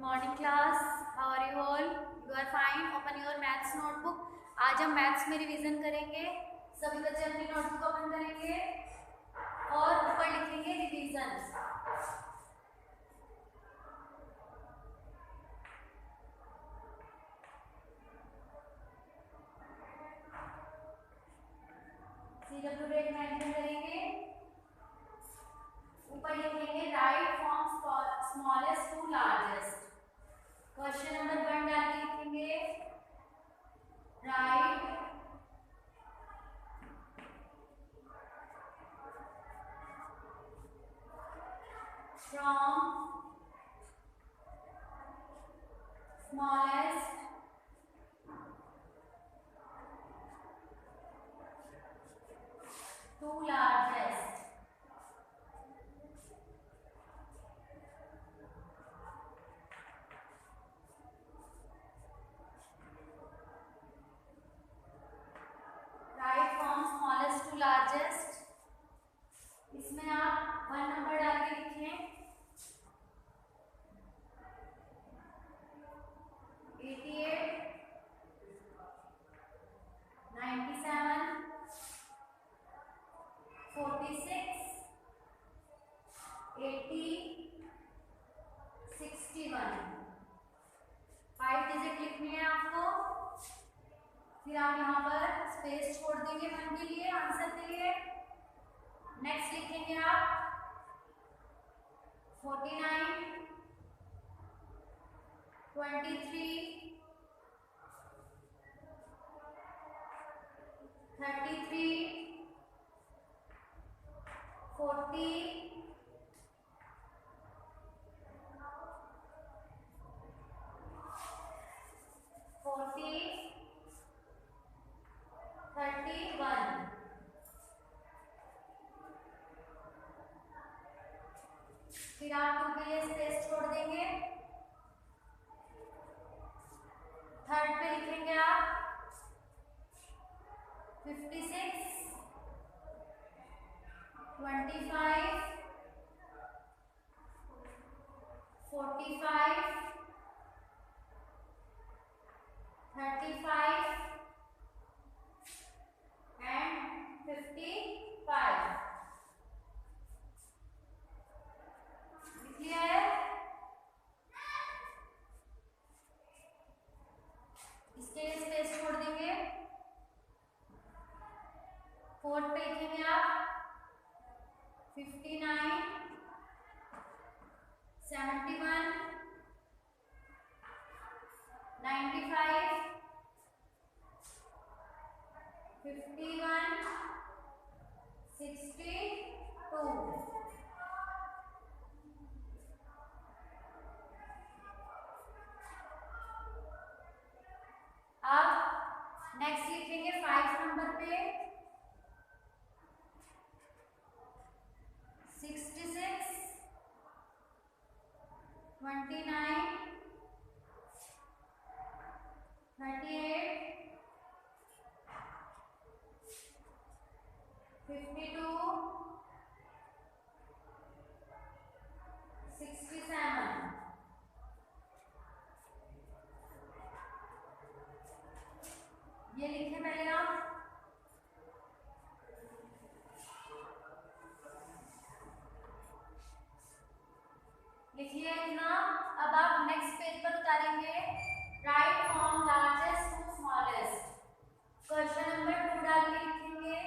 Morning class, how are you all? You are fine? Open your maths notebook. आज हम maths में revision करेंगे। सभी बच्चे अपनी नोटबुक ओपन करेंगे और ऊपर लिखेंगे रिवीजन। CW रेट मेंशन करेंगे। ऊपर लिखेंगे right from smallest to largest. Question number 1 डाल के लिखेंगे right from smallest to largest. Right from smallest to largest. इसमें आप 1 नंबर डाल के लिखें 88, 97, 46, 80, 61। 5 डिजिट लिखनी है आपको। फिर आप यहाँ पर स्पेस छोड़ देंगे 1 के लिए, आंसर के लिए। नेक्स्ट लिखेंगे आप 49, 23, 33, 40, 31। फिर आप 2 के लिए स्पेस छोड़ देंगे। थर्ड पे लिखेंगे आप 56, 25, 45, 35 and 55। लिख लिया है? इसके लिए स्पेस छोड़ देंगे। फोर्थ पे लिखेंगे आप 59, 71, 95, 51, 62। अब नेक्स्ट लिखेंगे 5 नंबर पे 66, 29, 38, 52, 67। ये लिखें पहले आप। लिखिए इतना। अब आप नेक्स्ट पेज पर उतारेंगे right from largest to smallest. Question number 2 डाल के लिखेंगे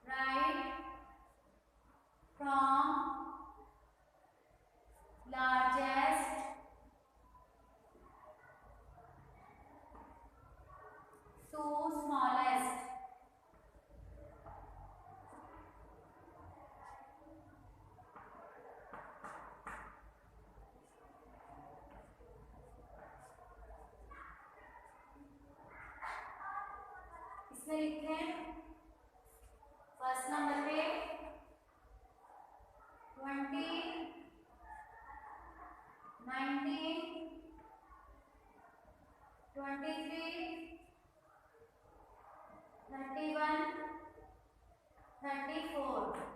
right from largest to smallest. इसमें लिखें फर्स्ट नंबर पे 20, 19, 23, 31, 34।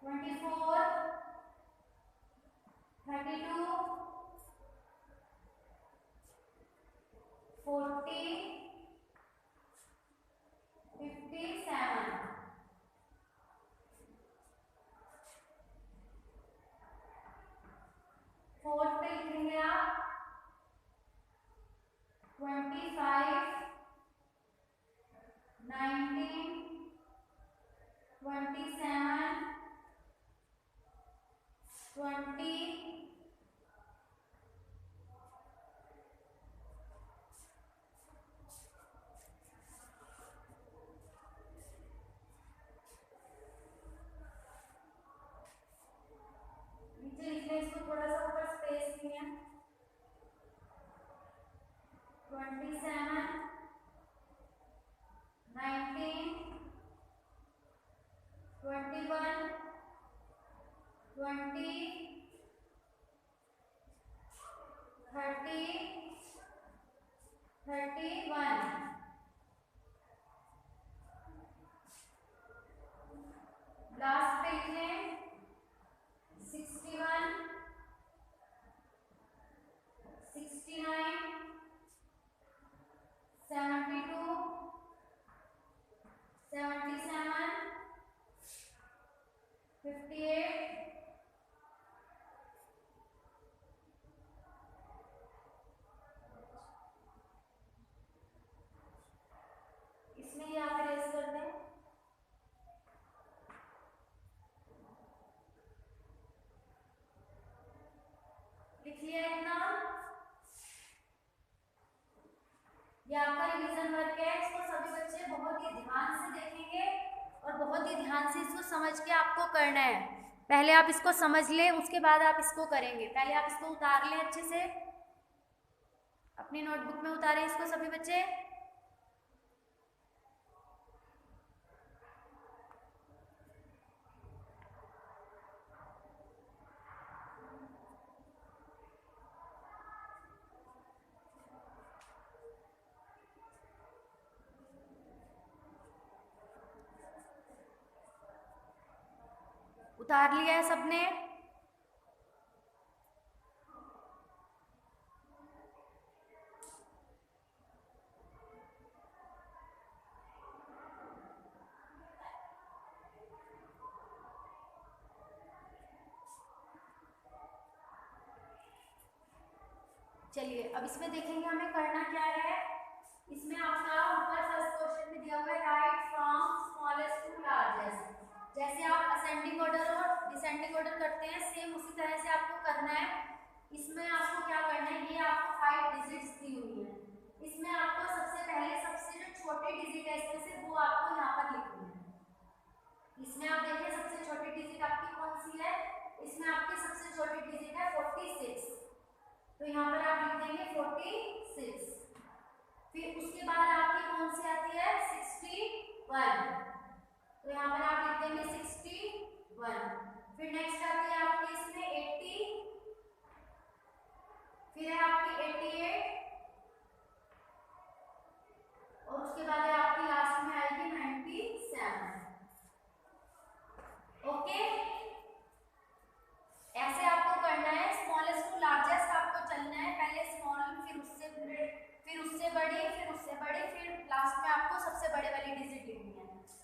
24, 32, 40, 57। फोर्थ पे लिखेंगे आप 25, 19, 27, 20, नीचे लिखना इसको थोड़ा सा ऊपर स्पेस नहीं है। 27, 19, 21, 20, 30, 31। लास्ट पेज में 61, 69, 72, 77, 58, इसमें ही आप इरेज कर दें। लिख लिया इतना? ये आपका रिवीजन वर्क है। इसको सभी बच्चे बहुत ही ध्यान से देखेंगे और बहुत ही ध्यान से इसको समझ के आपको करना है। पहले आप इसको समझ लें, उसके बाद आप इसको करेंगे। पहले आप इसको उतार लें, अच्छे से अपनी नोटबुक में उतारें इसको सभी बच्चे। उतार लिया है सबने? चलिए अब इसमें देखेंगे हमें करना क्या है। इसमें आपका ऊपर फर्स्ट क्वेश्चन में दिया हुआ है right from smallest to largest. जैसे आप असेंडिंग ऑर्डर और डिसेंडिंग ऑर्डर करते हैं, सेम उसी तरह से आपको करना है। इसमें आपको क्या करना है, ये आपको 5 डिजिट्स दी हुई है। इसमें आपको सबसे पहले सबसे जो छोटे डिजिट है इसमें से वो आपको यहाँ पर लिखनी है। इसमें आप देखिए सबसे छोटी डिजिट आपकी कौन सी है। इसमें आपकी सबसे छोटी डिजिट है 46, तो यहाँ पर आप लिख देंगे 46। फिर उसके बाद आपकी कौन सी आती है 61, तो यहाँ पर आप लिख देंगे 61। फिर नेक्स्ट आती है आपकी इसमें 80, फिर है आपकी 88 और उसके बाद है आपकी लास्ट में आएगी 97। ओके, ऐसे आपको करना है। स्मॉलेस्ट टू लार्जेस्ट आपको चलना है। पहले स्मॉल, फिर उससे बड़ी, फिर उससे बड़ी, फिर लास्ट में आपको सबसे बड़े वाली डिजिट लिखनी है।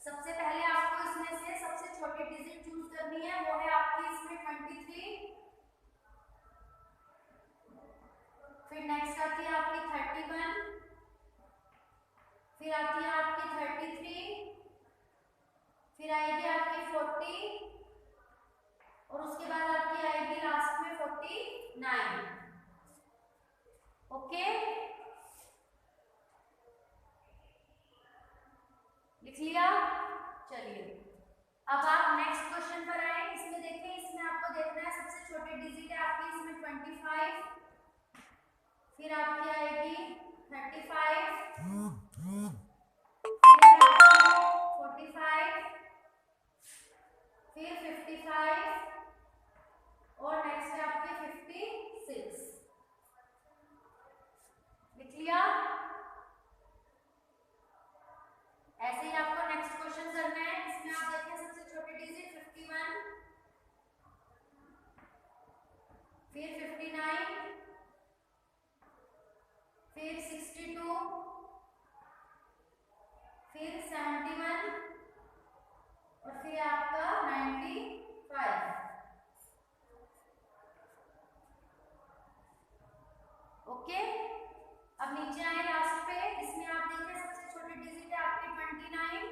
सबसे पहले आपको इसमें से सबसे छोटी डिजिट चूज करनी है, वो है आपकी इसमें 23। फिर नेक्स्ट आती है आपकी 31, फिर आती है आपकी 33, फिर आएगी आपकी 40 और उसके बाद आपकी आएगी लास्ट में 49। ओके, लिख लिया? चलिए अब आप नेक्स्ट क्वेश्चन पर आए। इसमें देखिए, इसमें आपको देखना है सबसे छोटी डिजिट है आपकी इसमें 25, फिर आपकी आएगी 35, फिर आपकी 45, फिर 55 और नेक्स्ट है आपकी 56। लिख लिया? ऐसे ही आपको नेक्स्ट क्वेश्चन करना है। इसमें आप देखिए सबसे छोटी डिजिट 51, फिर 59, फिर 62, फिर 71 और फिर आपका 95। ओके, अब नीचे आए लास्ट पे, इसमें आप देखिए सबसे छोटी डिजिट है आपकी 29,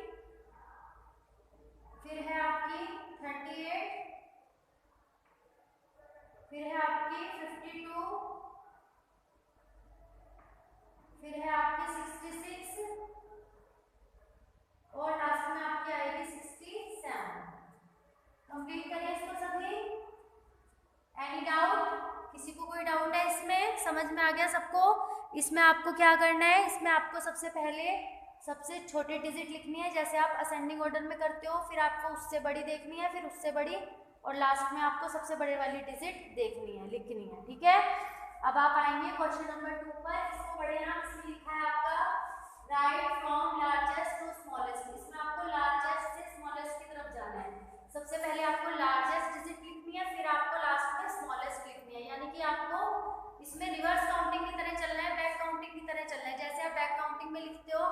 फिर है आपकी 38, फिर है आपकी 52, फिर है आपकी 66 और लास्ट में आपकी आएगी 67। कंप्लीट करिए इसको सभी। Any doubt? किसी को कोई डाउट है इसमें? समझ में आ गया सबको? इसमें आपको क्या करना है, इसमें आपको सबसे पहले सबसे छोटी डिजिट लिखनी है, जैसे आप असेंडिंग ऑर्डर में करते हो, फिर आपको उससे बड़ी देखनी है, फिर उससे बड़ी, और लास्ट में आपको सबसे बड़े वाली डिजिट देखनी है, लिखनी है। ठीक है, अब आप आएंगे क्वेश्चन नंबर 2 पर। इसको पढ़े ना, इसमें लिखा है आपका right from largest to smallest. इसमें आपको लार्जेस्ट से स्मॉलेस्ट की तरफ जाना है। सबसे पहले आपको लार्जेस्ट डिजिट लिखनी है, फिर आपको लास्ट में स्मॉलेस्ट लिखनी है, यानी कि आपको इसमें रिवर्स काउंटिंग की तरह चलना है, बैक काउंटिंग की तरह चलना है। जैसे आप बैक काउंटिंग में लिखते हो,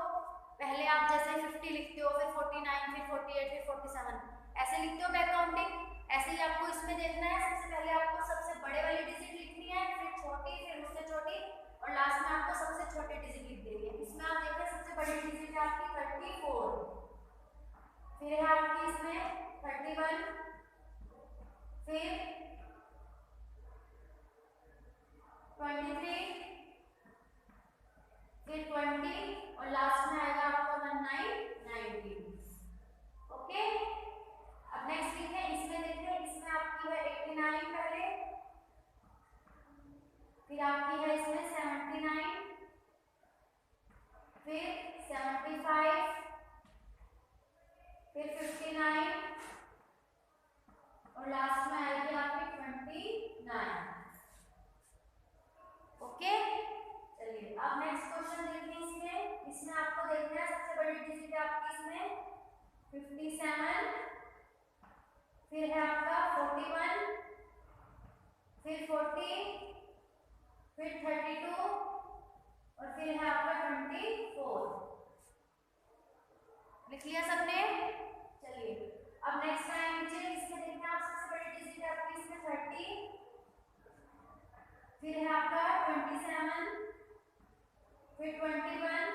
पहले आप जैसे 50 लिखते हो, फिर 49, फिर 48, फिर 47, ऐसे लिखते हो बैक काउंटिंग, ऐसे ही आपको इसमें देखना है। सबसे पहले आपको सबसे बड़े वाली डिजिट लिखनी है, फिर छोटी, फिर उससे छोटी, और लास्ट में आपको सबसे छोटी डिजिट लिख देनी है। इसमें आप देखिए सबसे बड़ी डिजिट है आपकी 34, फिर है आपकी इसमें 31, फिर 23, फिर 20 और लास्ट में आएगा आपका 19। ओके, अब नेक्स्ट लिखें, इसमें देखिए, इसमें आपकी है 89 पहले, फिर आपकी है इसमें 79, फिर 75, फिर 59 और लास्ट में आएगी आपकी 29। ओके, चलिए अब नेक्स्ट क्वेश्चन देखिए। इसमें आपको देखना है सबसे बड़ी डिजिट है आपकी इसमें 57, फिर है आपका 41, फिर 40, फिर 32 और फिर है आपका 24। लिख लिया सबने? चलिए अब नेक्स्ट टाइम नीचे, इसमें देखना आप सबसे बड़ी डिजिट है आपकी इसमें 30, फिर है आपका 27, फिर 21,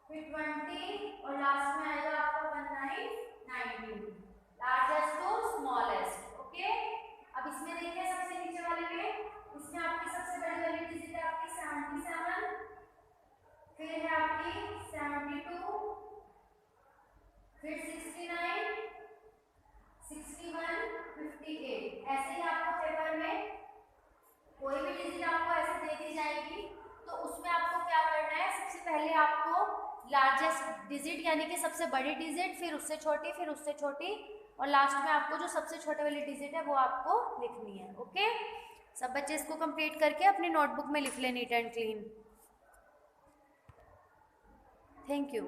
फिर 20 और लास्ट में आएगा आपका 19, लार्जेस्ट टू स्मॉलेस्ट। ओके, अब इसमें देखिए सबसे नीचे वाले में, इसमें आपकी सबसे बड़ी वाली डिजिट है आपकी 77, फिर है आपकी 72, फिर 69, 61, 58। ऐसे ही आपको पेपर में कोई भी डिजिट आपको ऐसे दे दी जाएगी, तो उसमें आपको क्या करना है, सबसे पहले आपको लार्जेस्ट डिजिट यानी कि सबसे बड़ी डिजिट, फिर उससे छोटी, फिर उससे छोटी, और लास्ट में आपको जो सबसे छोटे वाली डिजिट है वो आपको लिखनी है। ओके, सब बच्चे इसको कंप्लीट करके अपनी नोटबुक में लिख लें neat and clean. Thank you.